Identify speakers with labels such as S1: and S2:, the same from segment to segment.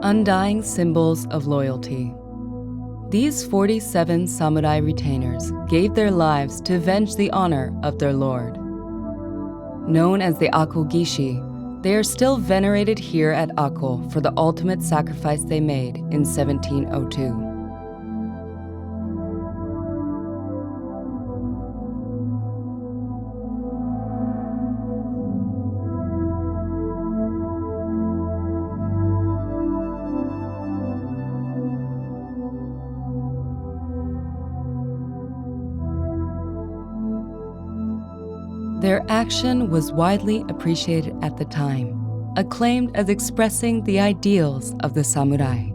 S1: Undying symbols of loyalty. These 47 samurai retainers gave their lives to avenge the honor of their lord. Known as the Akogishi, they are still venerated here at Ako for the ultimate sacrifice they made in 1702. Their action was widely appreciated at the time, acclaimed as expressing the ideals of the samurai.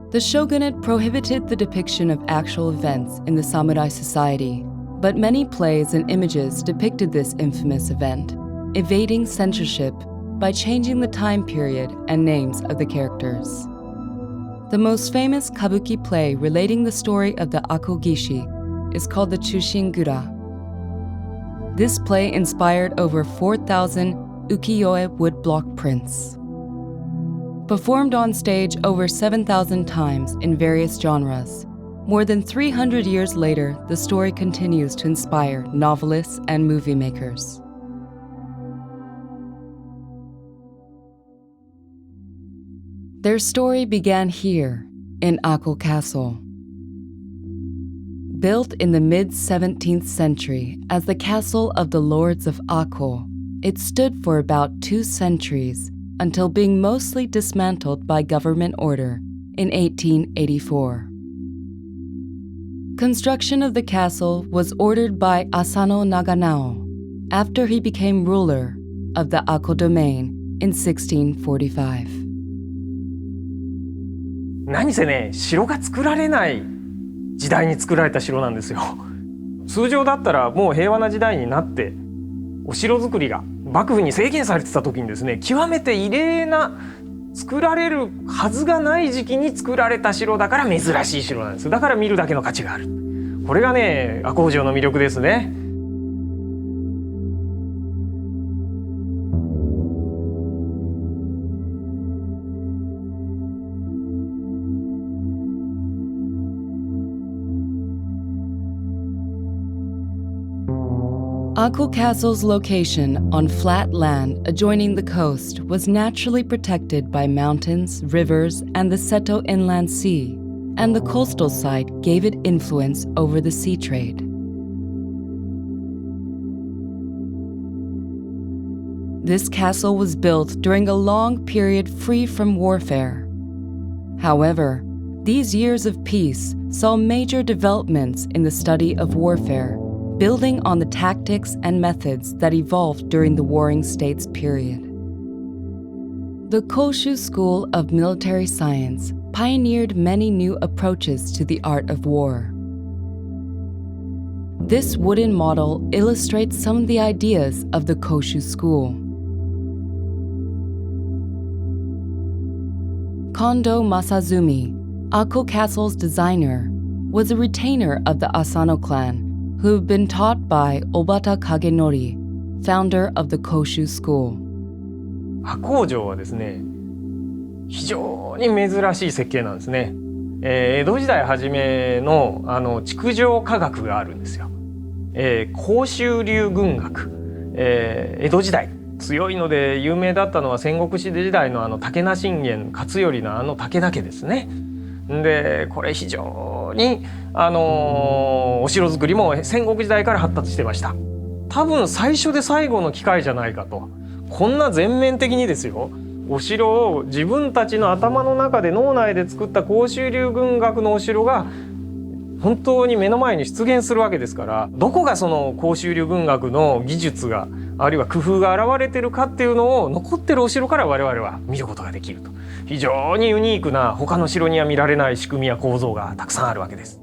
S1: The shogunate prohibited the depiction of actual events in the samurai society, but many plays and images depicted this infamous event, evading censorship by changing the time period and names of the characters. The most famous kabuki play relating the story of the Akogishi is called the Chushingura. This play inspired over 4,000 ukiyo-e woodblock prints. Performed on stage over 7,000 times in various genres, more than 300 years later, the story continues to inspire novelists and movie makers. Their story began here, in Ako Castle. Built in the mid-17th century as the castle of the Lords of Ako, it stood for about 2 centuries until being mostly dismantled by government order in 1884. Construction of the castle was ordered by Asano Naganao after he became ruler of the Ako domain in 1645.
S2: 何せね、城が作られない時代に作られた城なんですよ。通常だったらもう平和な時代になってお城作りが幕府に制限されてた時にですね、極めて異例な作られるはずがない時期に作られた城だから珍しい城なんです。だから見るだけの価値がある。これがね、赤穂城の魅力ですね。
S1: Ako Castle's location on flat land adjoining the coast was naturally protected by mountains, rivers, and the Seto Inland Sea, and the coastal side gave it influence over the sea trade. This castle was built during a long period free from warfare. However, these years of peace saw major developments in the study of warfare, building on the tactics and methods that evolved during the Warring States period. The Koshu School of Military Science pioneered many new approaches to the art of war. This wooden model illustrates some of the ideas of the Koshu School. Kondo Masazumi, Ako Castle's designer, was a retainer of the Asano clan who had been taught by Obata Kagenori, founder of the Koshu School.
S2: 赤穂城はですね、非常に珍しい設計なんですね。江戸時代初めの築城科学があるんですよ。甲州流軍学、江戸時代強いので有名だったのは戦国時代の武田信玄勝頼の武田家ですね。でこれ非常にお城作りも戦国時代から発達してました。多分最初で最後の機会じゃないかと。こんな全面的にですよ、お城を自分たちの頭の中で脳内で作った甲州流軍学のお城が本当に目の前に出現するわけですから、どこがその甲州流軍学の技術があるいは工夫が現れてるかっていうのを残ってるお城から我々は見ることができると。非常にユニークな他の城には見られない仕組みや構造がたくさんあるわけです。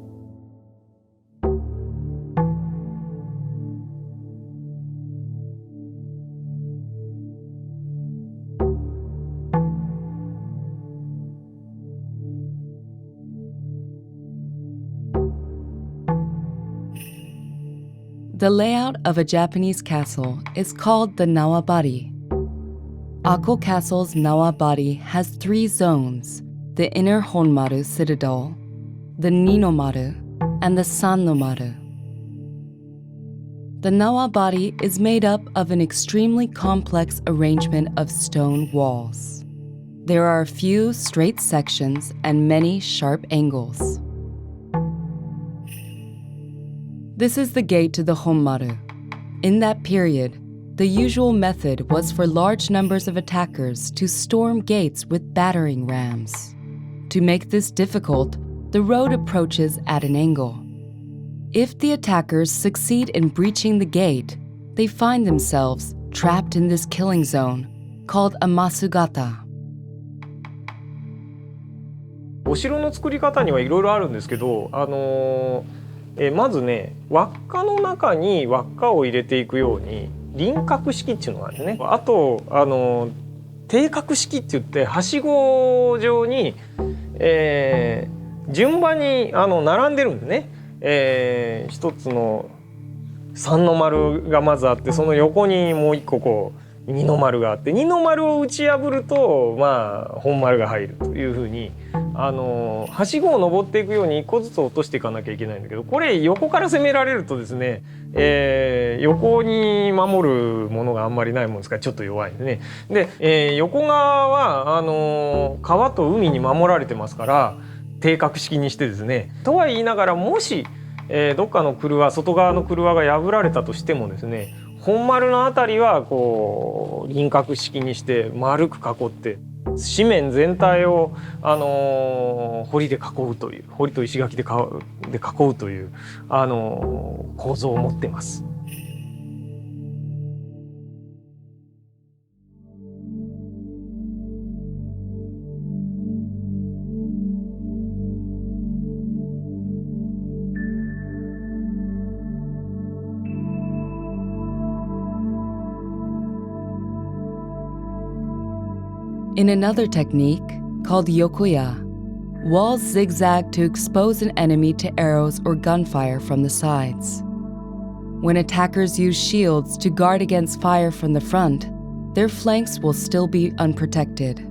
S1: The layout of a Japanese castle is called the Nawabari. Ako Castle's Nawabari has 3 zones: the inner Honmaru Citadel, the Ninomaru, and the Sannomaru. The Nawabari is made up of an extremely complex arrangement of stone walls. There are a few straight sections and many sharp angles. This is the gate to the Honmaru. In that period, the usual method was for large numbers of attackers to storm gates with battering rams. To make this difficult, the road approaches at an angle. If the attackers succeed in breaching the gate, they find themselves trapped in this killing zone called a Masugata.
S2: お城の作り方にはいろいろあるんですけど、まずね、輪っかの中に輪っかを入れていくように輪郭式っていうのがあるんですね。あと定格式って言ってはしご状に、順番に並んでるんですね。一つの三の丸がまずあって、その横にもう一個こう二の丸があって、二の丸を打ち破ると本丸が入るというふうにはしごを登っていくように一個ずつ落としていかなきゃいけないんだけど、これ横から攻められるとですね、横に守るものがあんまりないもんですからちょっと弱いんでね。で、横側は川と海に守られてますから定格式にしてですね。とは言いながら、もし、どっかの外側の廓が破られたとしてもですね、本丸のあたりはこう輪郭式にして丸く囲って四面全体を、堀で囲うという、堀と石垣で囲うという、構造を持ってます。
S1: In another technique, called yokoya, walls zigzag to expose an enemy to arrows or gunfire from the sides. When attackers use shields to guard against fire from the front, their flanks will still be unprotected.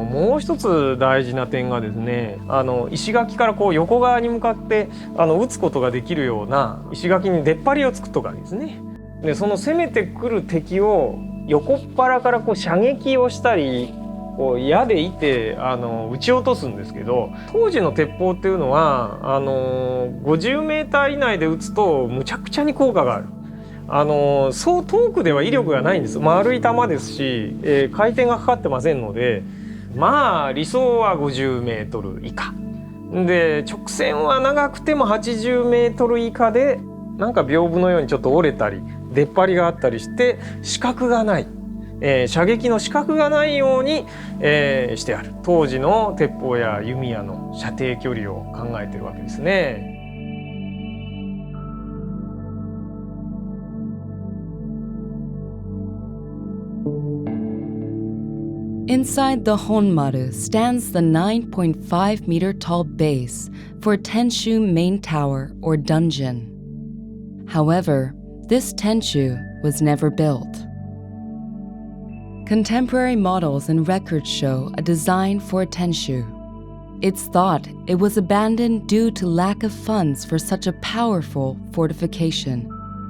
S1: もう一つ大事な点がですね、石垣からこう横側に向かって撃つことができるような石垣に出っ張りを作っとくわけですね。でその攻めてくる敵を横っ腹からこう射撃をしたり、こう矢で射て撃ち落とすんですけど、当時の鉄砲っていうのは50メーター以内で撃つとむちゃくちゃに効果がある。そう遠くでは威力がないんです。丸い弾ですし、回転がかかってませんので、理想は50メートル以下で、直線は長くても80メートル以下で、なんか屏風のようにちょっと折れたり出っ張りがあったりして死角がない、射撃の死角がないように、してある。当時の鉄砲や弓矢の射程距離を考えてるわけですね。Inside the Honmaru stands the 9.5 meter tall base for Tenshu Main Tower or Dungeon. However, this Tenshu was never built. Contemporary models and records show a design for a Tenshu. It's thought it was abandoned due to lack of funds for such a powerful fortification,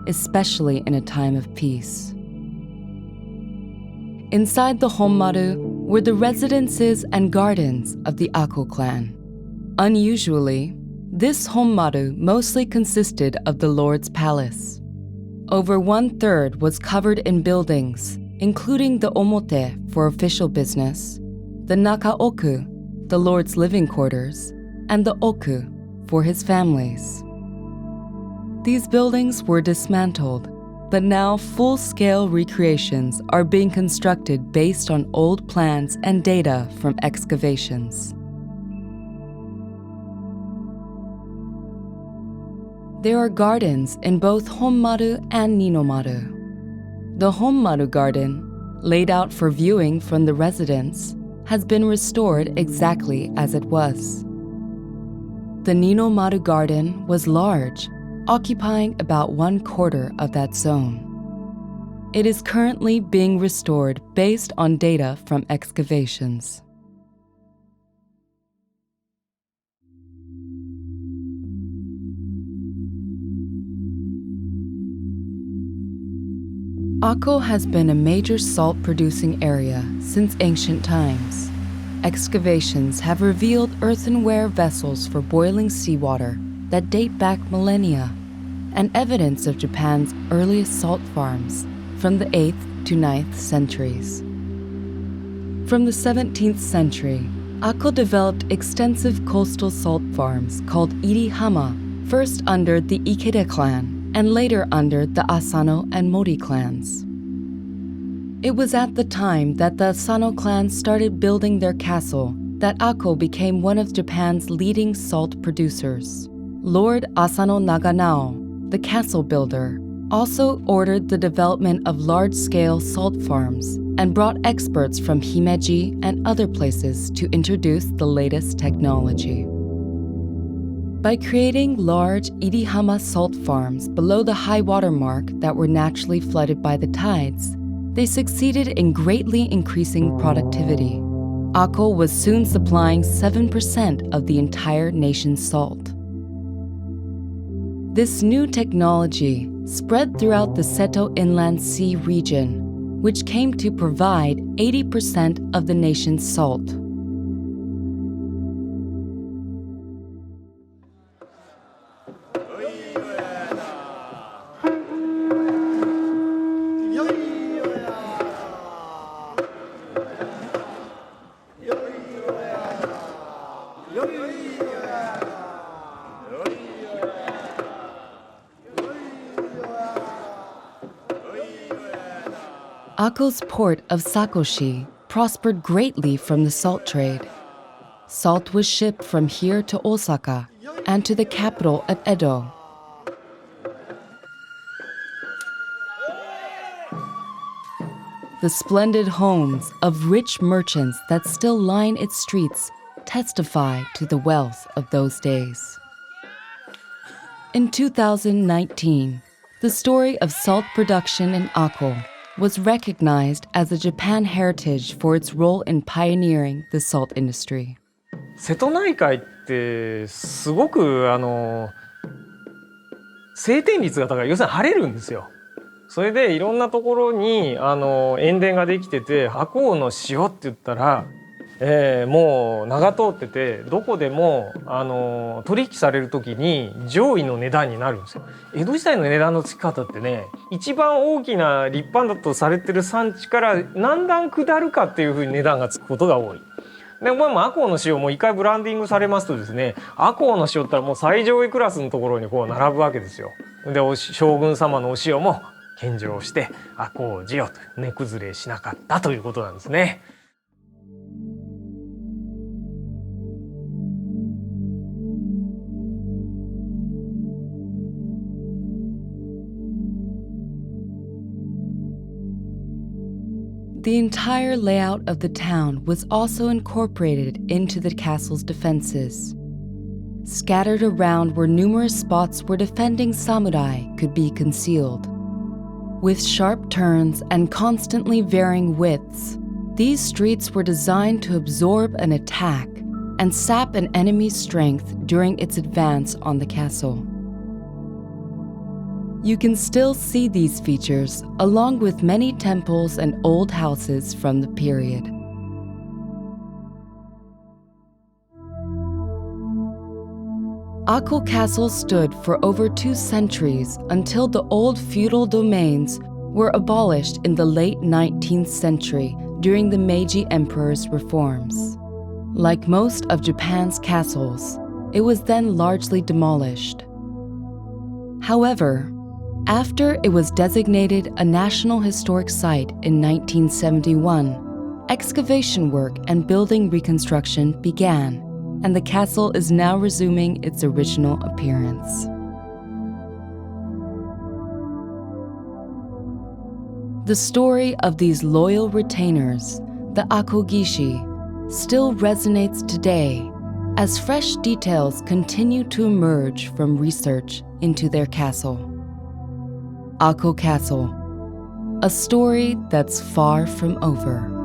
S1: especially in a time of peace. Inside the Honmaru were the residences and gardens of the Ako clan. Unusually, this Honmaru mostly consisted of the Lord's palace. Over 1/3 was covered in buildings, including the Omote for official business, the Nakaoku, the Lord's living quarters, and the Oku for his families. These buildings were dismantled, but now full-scale recreations are being constructed based on old plans and data from excavations. There are gardens in both Honmaru and Ninomaru. The Honmaru garden, laid out for viewing from the residence, has been restored exactly as it was. the Ninomaru Garden was large, occupying about 1/4 of that zone. It is currently being restored based on data from excavations. Akko has been a major salt-producing area since ancient times. Excavations have revealed earthenware vessels for boiling seawater that date back millennia, and evidence of Japan's earliest salt farms from the 8th to 9th centuries. From the 17th century, Akko developed extensive coastal salt farms called Irihama, first under the Ikeda clan and later under the Asano and Mori clans. It was at the time that the Asano clan started building their castle that Akko became one of Japan's leading salt producers. Lord Asano Naganao, the castle builder, also ordered the development of large-scale salt farms and brought experts from Himeji and other places to introduce the latest technology. By creating large Irihama salt farms below the high water mark that were naturally flooded by the tides, they succeeded in greatly increasing productivity. Akko was soon supplying 7% of the entire nation's salt. This new technology spread throughout the Seto Inland Sea region, which came to provide 80% of the nation's salt. Akko's port of Sakoshi prospered greatly from the salt trade. Salt was shipped from here to Osaka and to the capital of Edo. The splendid homes of rich merchants that still line its streets testify to the wealth of those days. In 2019, the story of salt production in Akko was recognized as a Japan heritage for its role in pioneering the salt industry.
S2: 瀬戸内海ってすごく晴天率が高い、要するに晴れるんですよ。それでいろんなところに塩田ができてて、赤穂の塩って言ったら、もう名が通ってて、どこでも取引される時に上位の値段になるんですよ。江戸時代の値段の付き方ってね、一番大きな立派だとされてる産地から何段下るかっていうふうに値段がつくことが多い。でも赤穂の塩も一回ブランディングされますとですね、赤穂の塩ってもう最上位クラスのところにこう並ぶわけですよ。で将軍様のお塩も献上して赤穂塩と値崩れしなかったということなんですね。
S1: The entire layout of the town was also incorporated into the castle's defenses. Scattered around were numerous spots where defending samurai could be concealed. With sharp turns and constantly varying widths, these streets were designed to absorb an attack and sap an enemy's strength during its advance on the castle. You can still see these features along with many temples and old houses from the period. Akko Castle stood for over 2 centuries until the old feudal domains were abolished in the late 19th century during the Meiji Emperor's reforms. Like most of Japan's castles, it was then largely demolished. However, after it was designated a National Historic Site in 1971, excavation work and building reconstruction began, and the castle is now resuming its original appearance. The story of these loyal retainers, the Akko Gishi, still resonates today as fresh details continue to emerge from research into their castle. Akko Castle, a story that's far from over.